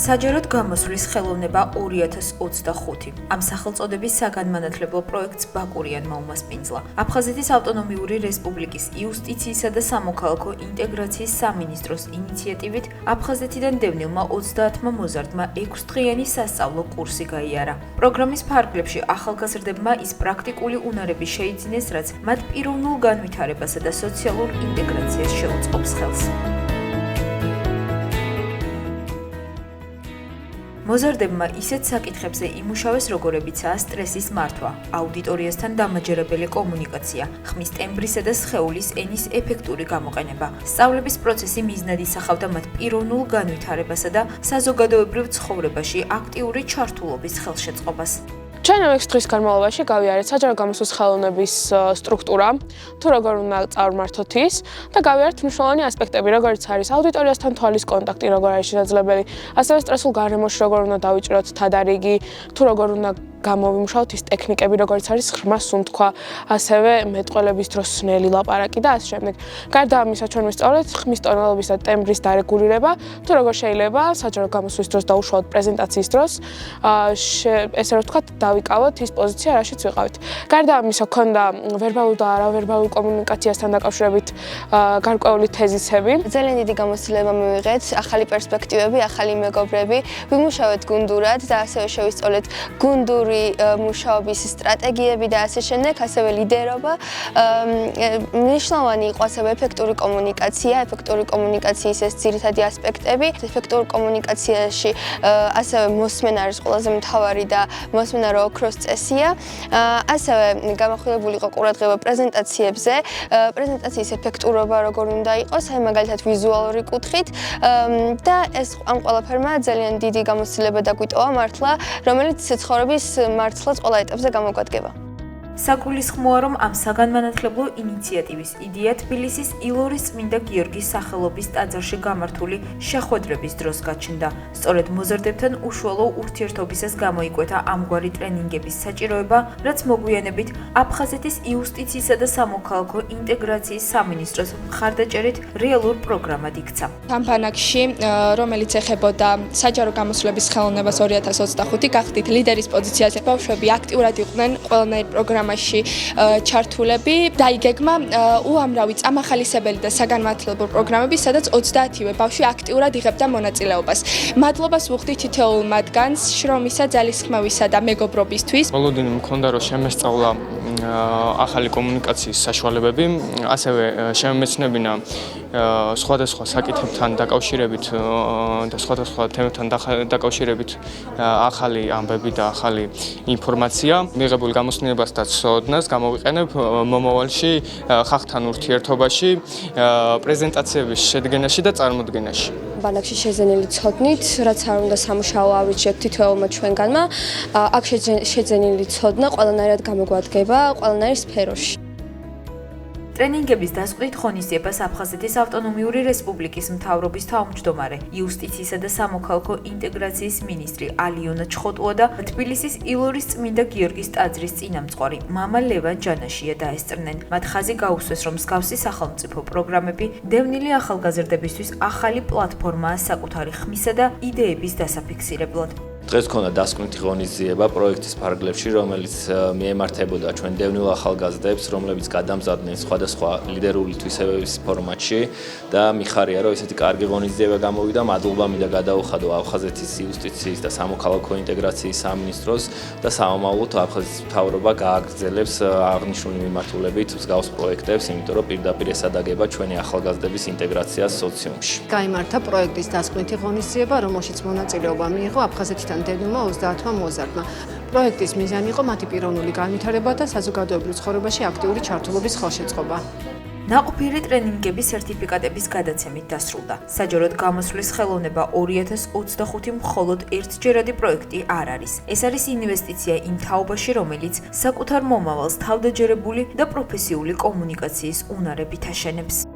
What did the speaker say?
საჯაროდ გამოსვლის ხელოვნება 2025. ამ სახელწოდების საგანმანათლებლო პროექტს ბაკურიანმა უმასპინძლა. აფხაზეთის ავტონომიური რესპუბლიკის იუსტიციისა და სამოქალაქო ინტეგრაციის სამინისტროს ინიციატივით აფხაზეთიდან დევნილმა 30 მოზარდმა 6 დღიანი სასწავლო კურსი გაიარა. პროგრამის ფარგლებში ახალგაზრდებმა ის პრაქტიკული უნარები შეიძინეს, რაც მათ პიროვნულ განვითარებასა და სოციალურ ინტეგრაციას შეუწყობს ხელს. მოზარდებმა ისეთ საკითხებზე იმუშავეს, როგორებიცაა სტრესის მართვა, აუდიტორიასთან დამაჯერებელი კომუნიკაცია, ხმის ტემბრისა და სხეულის ენის ეფექტური გამოყენება. სწავლების პროცესი მიზნად ისახავდა მათ პიროვნულ განვითარებასა და საზოგადოებრივ ცხოვრებაში აქტიური ჩართულობის ხელშეწყობას. ჩვენ 6 დღის განმავლობაში გავიარეთ საჯარო გამოსვლის ხელოვნების სტრუქტურა, თუ როგორ უნდა წარმართოთ ის და გავიარეთ მნიშვნელოვანი ასპექტები, როგორიც არის აუდიტორიასთან თვალის კონტაქტი, როგორ არის შესაძლებელი, ასევე სტრესულ გარემოში როგორ უნდა დავიჭიროთ თადარიგი, თუ როგორ უნდა გამოვიმუშავოთ ის ტექნიკები, როგორც არის ღრმა სუნთქვა, ასევე მეტყველების დროს სნელი ლაპარაკი და ასე შემდეგ. გარდა ამისა, ჩვენ ვისწავლეთ ხმის ტონალობის და ტემბრის დარეგულირება, თუ როგორ შეიძლება საჯარო გამოსვლის დროს და უშუალოდ პრეზენტაციის დროს, ესე რომ ვთქვათ, დავიკავოთ ის პოზიცია, რაშიც ვიყავით. გარდა ამისა, ქონდა ვერბალურ და არავერბალურ კომუნიკაციასთან დაკავშირებით გარკვეული თეზისები. ძალიან დიდი გამოცდილება მივიღეთ, ახალი პერსპექტივები, ახალი მეგობრები, ვიმუშავეთ გუნდურად და ასევე შევისწავლეთ გუნდური მუშაობის სტრატეგიები და ასე შემდეგ, ასევე ლიდერობა. მნიშვნელოვანი იყო ასევე ეფექტური კომუნიკაცია, ეფექტური კომუნიკაციის ეს ძირითადი ასპექტები. ეფექტურ კომუნიკაციაში ასევე მოსმენა არის ყველაზე მთავარი და მოსმენა რო ოქროს წესია. ასევე გამახვილებული იყო ყურადღება პრეზენტაციებზე, პრეზენტაციის ეფექტურობა როგორ უნდა იყოს, აი მაგალითად ვიზუალური კუთხით და ეს ამ ყველაფერმა ძალიან დიდი გამოცდილება დაგვიტოვა მართლა, რომელიც ცხოვრების მართლაც ყველა ეტაპზე გამოგვადგება. საგულისხმოა, რომ ამ საგანმანათლებლო ინიციატივის იდეა თბილისის ილორის წმინდა გიორგის სახელობის ტაძარში გამართული შეხვედრების დროს გაჩნდა. სწორედ მოზარდებთან უშუალო ურთიერთობისას გამოიკვეთა ამგვარი ტრენინგების საჭიროება, რაც მოგვიანებით აფხაზეთის იუსტიციისა და სამოქალაქო ინტეგრაციის სამინისტროს მხარდაჭერით რეალურ პროგრამად იქცა. ამ ბანაკში, რომელიც ეხებოდა საჯარო გამოსვლების ხელოვნებას 2025, გახდით ლიდერის პოზიციაზე. ბავშვები აქტიურად იყვნენ ყველანაირ პროგრამაში ჩართულები. დაიგეგმა უამრავი წამახალისებელი და საგანმანათლებლო პროგრამები, სადაც 30-ვე ბავშვი აქტიურად იღებდა მონაწილეობას. მადლობას ვუხდით თითოეულ მათგანს შრომისა, ძალისხმევისა და მეგობრობისთვის. მოლოდინი მქონდა, რომ შემესწავლა ახალი კომუნიკაციის საშუალებები, ასევე შემეცნებინა სხვადასხვა საკითხებთან დაკავშირებით და სხვადასხვა თემებთან დაკავშირებით ახალი ამბები და ახალი ინფორმაცია. მიღებულ გამოცდილებას და ცოდნას გამოვიყენებ მომავალში ხალხთან ურთიერთობაში, პრეზენტაციების შედგენაში და წარმოდგენაში. ბანაკში შეძენილი ცოდნით, რაც არ უნდა სამუშაო ავიჩეთ თითოეულმა ჩვენგანმა, აქ შეძენილი ცოდნა ყველანაირად გამოგვადგება ყველანაირ სფეროში. ტრენინგების დასყიდით ღონისძიებას აფხაზეთის ავტონომიური რესპუბლიკის მთავრობის თავმჯდომარე, იუსტიციისა და სამოქალაქო ინტეგრაციის მინისტრი ალიონა ჩხოტუა და თბილისის ილორის წმინდა გიორგის ტაძრის წინამძღვარი მამა ლევან ჯანაშია დაესწრნენ. მათ ხაზი გაუსვეს, რომ მსგავსი სახელმწიფო პროგრამები დევნილი ახალგაზრდებისთვის ახალი პლატფორმაა საკუთარი ხმისა და იდეების დასაფიქსირებლად. დღეს ქონდა დასკვნითი ღონისძიება პროექტის ფარგლებში, რომელიც მიემართებოდა ჩვენ დევნილ ახალგაზრდებს, რომლებიც გადამზადდნენ სხვადასხვა ლიდერული თვისებების ფორმატში და მიხარია, რომ ესეთი კარგი ღონისძიება გამოვიდა. მადლობა მინდა გადაუხადო აფხაზეთის იუსტიციის და სამოქალაქო ინტეგრაციის სამინისტროს და სამომავლოდ აფხაზეთის მთავრობა გააგრძელებს აღნიშნული მიმართულებით მსგავს პროექტებს, იმიტომ რომ პირდაპირ ესადაგება ჩვენი ახალგაზრდების ინტეგრაციას სოციუმში. გაიმართა პროექტის დასკვნითი ღონისძიება, რომელშიც მონაწილეობა მიიღო აფხაზეთიდან დევნილმა 30 მოზარდმა. პროექტის მიზანი იყო მათი პიროვნული განვითარება და საზოგადოებრივ ცხოვრებაში აქტიური ჩართულობის ხელშეწყობა. ნაყოფიერი ტრენინგები სერტიფიკატების გადაცემით დასრულდა. საჯაროდ გამოსვლის ხელოვნება 2025 მხოლოდ ერთჯერადი პროექტი არ არის. ეს არის ინვესტიცია იმ თაობაში, რომელიც საკუთარ მომავალს თავდაჯერებული და პროფესიული კომუნიკაციის უნარებით აშენებს.